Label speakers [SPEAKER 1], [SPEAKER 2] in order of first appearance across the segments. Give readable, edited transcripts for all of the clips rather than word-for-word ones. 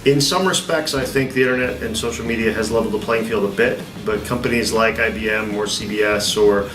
[SPEAKER 1] In some respects, I think the internet and social media has leveled the playing field a bit, but companies like IBM or CBS or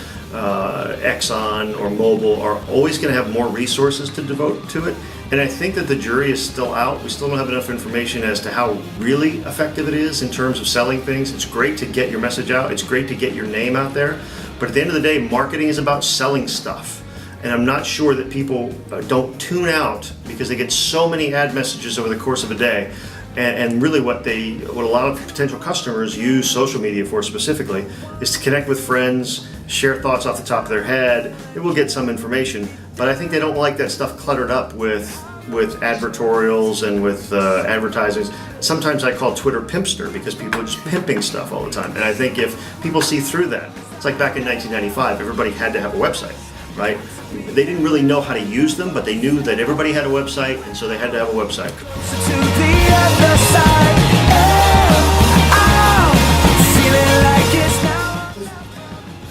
[SPEAKER 1] Exxon or Mobil are always going to have more resources to devote to it. And I think that the jury is still out. We still don't have enough information as to how really effective it is in terms of selling things. It's great to get your message out. It's great to get your name out there. But at the end of the day, marketing is about selling stuff. And I'm not sure that people don't tune out because they get so many ad messages over the course of a day. And really what a lot of potential customers use social media for specifically is to connect with friends, share thoughts off the top of their head. They will get some information, but I think they don't like that stuff cluttered up with advertorials and with advertisings. Sometimes I call Twitter pimpster because people are just pimping stuff all the time. And I think if people see through that, it's like back in 1995, everybody had to have a website, right? They didn't really know how to use them, but they knew that everybody had a website, and so they had to have a website.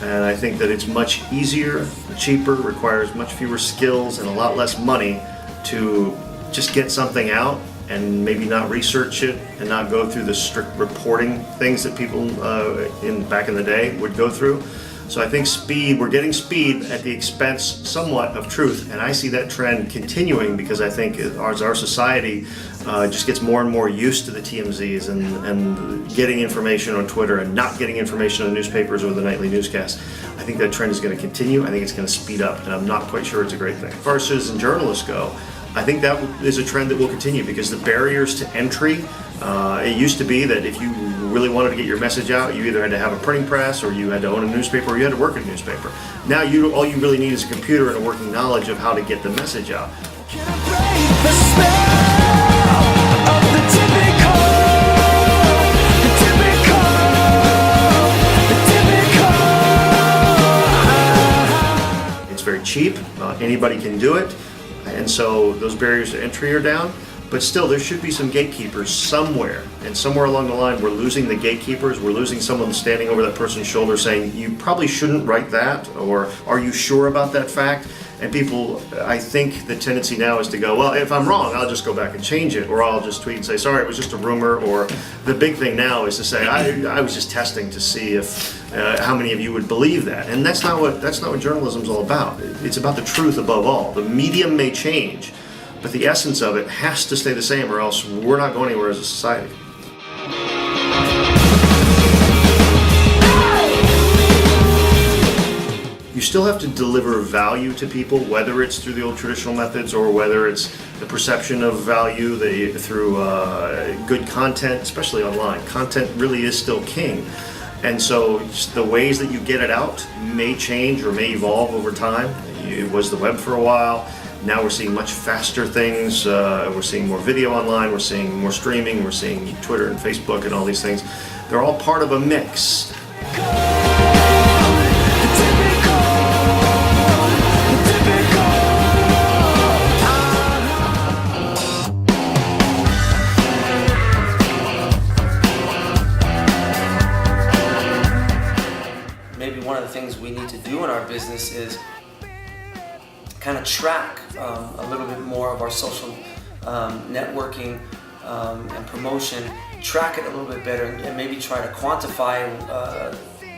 [SPEAKER 1] And I think that it's much easier, cheaper, requires much fewer skills and a lot less money to just get something out and maybe not research it and not go through the strict reporting things that people back in the day would go through. So I think we're getting speed at the expense somewhat of truth, and I see that trend continuing because I think as our society just gets more and more used to the TMZs and getting information on Twitter and not getting information on the newspapers or the nightly newscasts. I think that trend is going to continue. I think it's going to speed up, and I'm not quite sure it's a great thing. As far as citizen journalists go, I think that is a trend that will continue because the barriers to entry, it used to be that if you really wanted to get your message out, you either had to have a printing press or you had to own a newspaper or you had to work at a newspaper. Now all you really need is a computer and a working knowledge of how to get the message out. It's very cheap, anybody can do it, and so those barriers to entry are down. But still, there should be some gatekeepers somewhere, and somewhere along the line we're losing the gatekeepers. We're losing someone standing over that person's shoulder saying, you probably shouldn't write that, or are you sure about that fact? And people, I think the tendency now is to go, well, if I'm wrong, I'll just go back and change it, or I'll just tweet and say, sorry, it was just a rumor. Or the big thing now is to say, I was just testing to see if how many of you would believe that. And that's not what journalism's all about. It's about the truth above all. The medium may change, but the essence of it has to stay the same, or else we're not going anywhere as a society. You still have to deliver value to people, whether it's through the old traditional methods or whether it's the perception of value through good content, especially online. Content really is still king. And so the ways that you get it out may change or may evolve over time. It was the web for a while. Now we're seeing much faster things. We're seeing more video online. We're seeing more streaming. We're seeing Twitter and Facebook and all these things. They're all part of a mix.
[SPEAKER 2] Maybe one of the things we need to do in our business is kind of track a little bit more of our social networking and promotion, track it a little bit better, and maybe try to quantify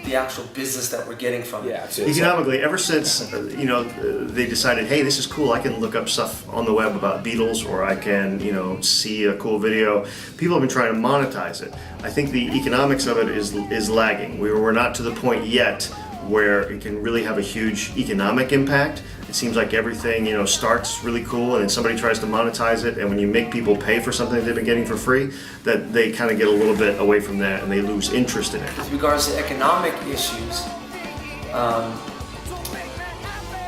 [SPEAKER 2] the actual business that we're getting from it.
[SPEAKER 3] Yeah, absolutely.
[SPEAKER 1] Economically, ever since they decided, hey, this is cool, I can look up stuff on the web about Beatles, or I can see a cool video. People have been trying to monetize it. I think the economics of it is lagging. We're not to the point yet where it can really have a huge economic impact. It seems like everything starts really cool, and then somebody tries to monetize it, and when you make people pay for something that they've been getting for free, that they kind of get a little bit away from that and they lose interest in it.
[SPEAKER 2] With regards to economic issues,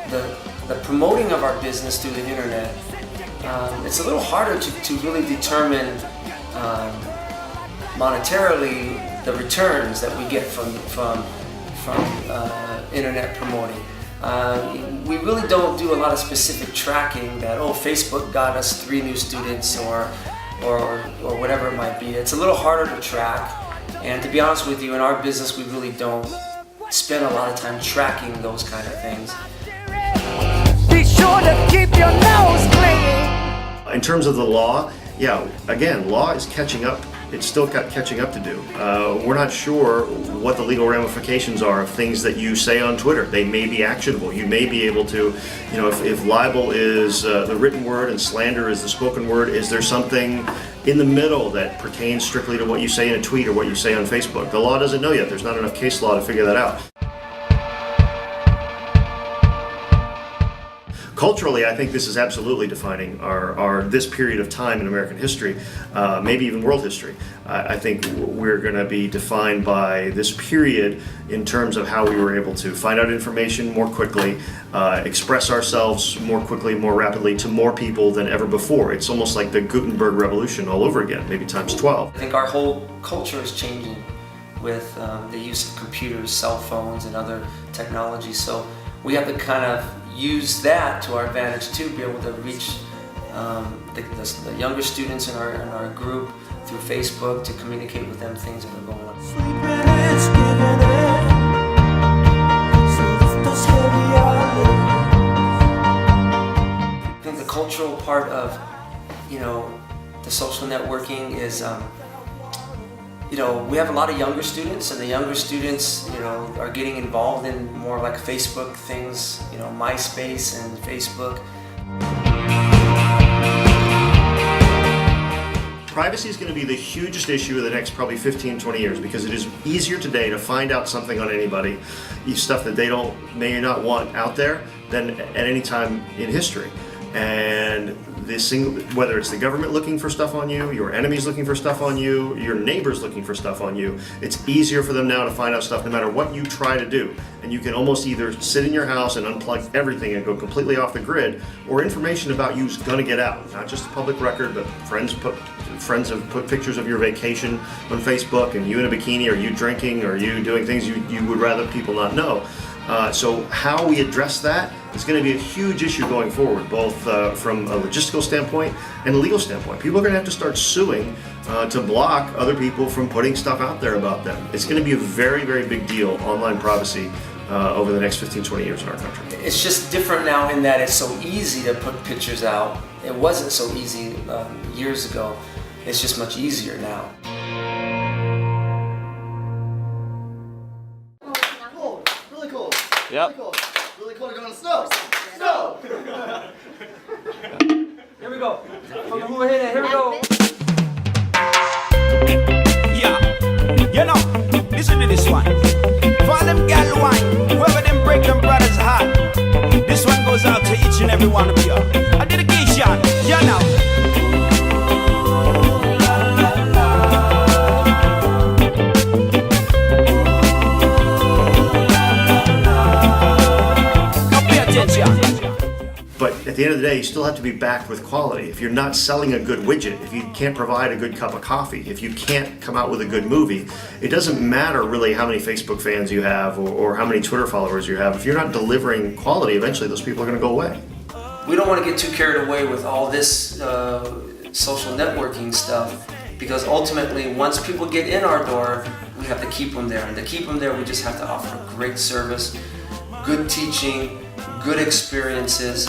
[SPEAKER 2] the promoting of our business through the internet, it's a little harder to really determine monetarily the returns that we get from internet promoting. We really don't do a lot of specific tracking that, Facebook got us 3 new students or whatever it might be. It's a little harder to track, and to be honest with you, in our business we really don't spend a lot of time tracking those kind of things.
[SPEAKER 4] Be sure to keep your nose clean.
[SPEAKER 1] In terms of the law, yeah, again, law is catching up. It's still got catching up to do. We're not sure what the legal ramifications are of things that you say on Twitter. They may be actionable. You may be able to, you know, if libel is the written word and slander is the spoken word, is there something in the middle that pertains strictly to what you say in a tweet or what you say on Facebook? The law doesn't know yet. There's not enough case law to figure that out. Culturally, I think this is absolutely defining our this period of time in American history, maybe even world history. I think we're going to be defined by this period in terms of how we were able to find out information more quickly, express ourselves more quickly, more rapidly to more people than ever before. It's almost like the Gutenberg Revolution all over again, maybe times 12.
[SPEAKER 2] I think our whole culture is changing with the use of computers, cell phones, and other technologies. So we have to kind of use that to our advantage to be able to reach the younger students in our group through Facebook to communicate with them things that are going on. I think the cultural part of, you know, the social networking is, you know, we have a lot of younger students, and the younger students, you know, are getting involved in more like Facebook things, you know, MySpace and Facebook.
[SPEAKER 1] Privacy is going to be the hugest issue of the next probably 15, 20 years, because it is easier today to find out something on anybody, stuff that they may not want out there, than at any time in history. And whether it's the government looking for stuff on you, your enemies looking for stuff on you, your neighbors looking for stuff on you, it's easier for them now to find out stuff no matter what you try to do. And you can almost either sit in your house and unplug everything and go completely off the grid, or information about you is going to get out. Not just a public record, but friends have put pictures of your vacation on Facebook, and you in a bikini, or you drinking, or you doing things you would rather people not know. So how we address that is going to be a huge issue going forward, both from a logistical standpoint and a legal standpoint. People are going to have to start suing to block other people from putting stuff out there about them. It's going to be a very, very big deal, online privacy, over the next 15, 20 years in our country.
[SPEAKER 2] It's just different now in that it's so easy to put pictures out. It wasn't so easy years ago. It's just much easier now.
[SPEAKER 3] Yep.
[SPEAKER 4] Really cool to go in the snow. Snow!
[SPEAKER 2] Here we go. Over here, here we go.
[SPEAKER 5] Yeah, you know, listen to this one. For them gal wine, whoever them break them brothers' heart. This one goes out to each and every one of you. A dedication, you know.
[SPEAKER 1] But at the end of the day, you still have to be backed with quality. If you're not selling a good widget, if you can't provide a good cup of coffee, if you can't come out with a good movie, it doesn't matter really how many Facebook fans you have or how many Twitter followers you have. If you're not delivering quality, eventually those people are going to go away.
[SPEAKER 2] We don't want to get too carried away with all this social networking stuff, because ultimately, once people get in our door, we have to keep them there. And to keep them there, we just have to offer great service, good teaching, good experiences,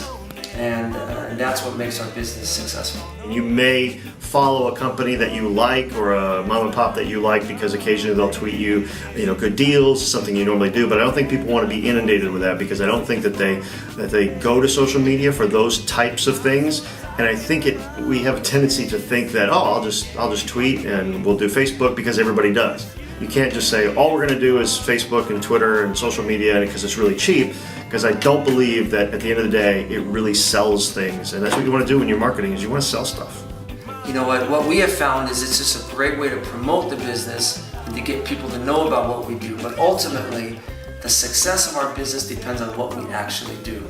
[SPEAKER 2] and that's what makes our business successful.
[SPEAKER 1] You may follow a company that you like, or a mom and pop that you like, because occasionally they'll tweet you, good deals, something you normally do. But I don't think people want to be inundated with that, because I don't think that they go to social media for those types of things. And I think we have a tendency to think that, I'll just tweet and we'll do Facebook because everybody does. You can't just say all we're going to do is Facebook and Twitter and social media because it's really cheap, because I don't believe that at the end of the day it really sells things. And that's what you want to do when you're marketing, is you want to sell stuff.
[SPEAKER 2] You know what we have found is it's just a great way to promote the business and to get people to know about what we do. But ultimately, the success of our business depends on what we actually do,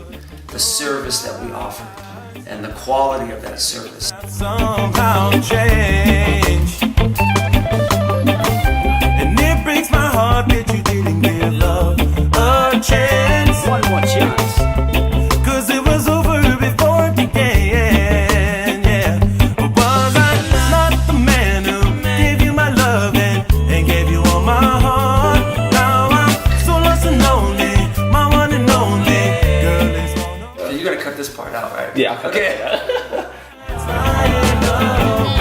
[SPEAKER 2] the service that we offer, and the quality of that service.
[SPEAKER 5] Somehow change. And it breaks my heart that you didn't give love a chance.
[SPEAKER 3] One more chance.
[SPEAKER 5] Cause it was over before it began, yeah. But was I not the man who gave you my love and gave you all my heart? Now I'm so lost and lonely, my one and only girl is.
[SPEAKER 2] You're gonna cut this part out, right?
[SPEAKER 3] Yeah.
[SPEAKER 2] Okay.
[SPEAKER 5] I know.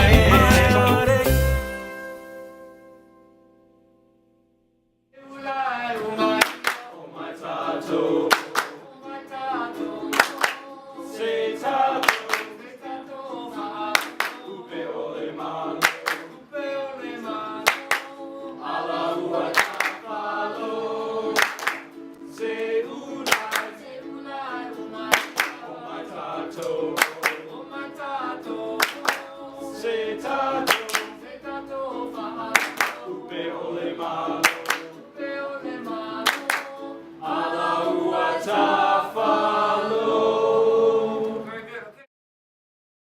[SPEAKER 3] Ave,